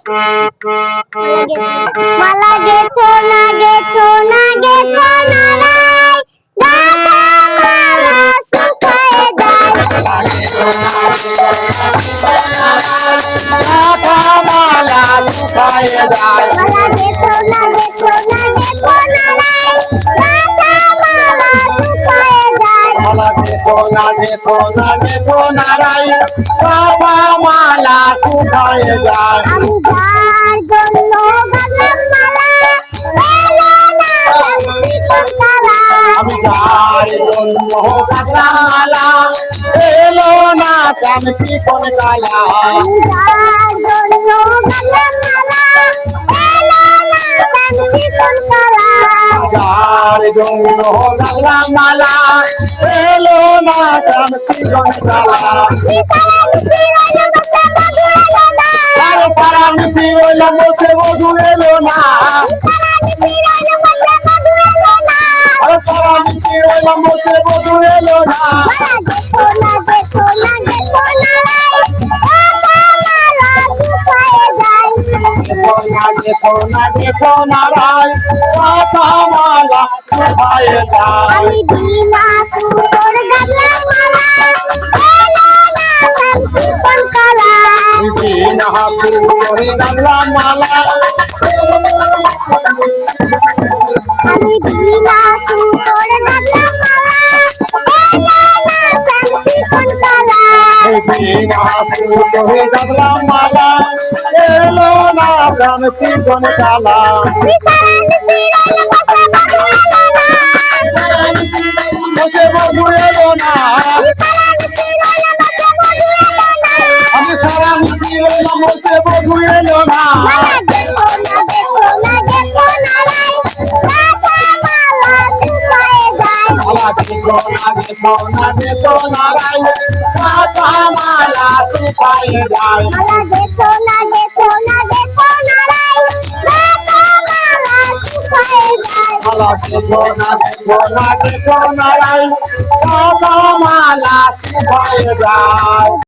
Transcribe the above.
মালা গেথো না গেথো না গেথো না লাই গাথা মালা শুকায়ে যায় গাথা মালা শুকায়ে যায় মালা গেথো না গেথো না গেথো না লাই গাথা মালা শুকায়ে যায় মালা গেথো না গেথো না গেথো না লাই গাথা মালা শুকায়ে যায় আমি যার জন্য গাঁথলাম মালা এলো না শান্তি কোন কালা আমি যার জন্য গাঁথলাম মালা এলো না শান্তি কোন কালা আমি যার জন্য গাঁথলাম মালা এলো না শান্তি কোন কালা যার জন্য গাঁথলাম মালা এলো না শান্তি কোন কালা আরে পাড়া মিটি রইল মোছে মধু এলো না আরে পাড়া মিটি রইল মোছে মধু এলো না দেখো না দেখো না রায় গাথা মালা শুকায়ে যায় আমি বিনা তোর গাঁথলাম মালা এলো না শান্তি কোন কালা বিনা করে গাঁথলাম মালা আমি বিনা তোর গাঁথলাম মালা এলো না শান্তি কোন কালা বিনা করে গাঁথলাম মালা এলো না শান্তি কোন কালা মোছে মধু এলো না আমি সারা মিটি রইল মোছে মধু এলো না মালা দেখো না দেখো না দেখো না রাই গাথা মালা শুকায়ে যায় মালা দেখো না দেখো না দেখো না রাই গাথা মালা শুকায়ে যায়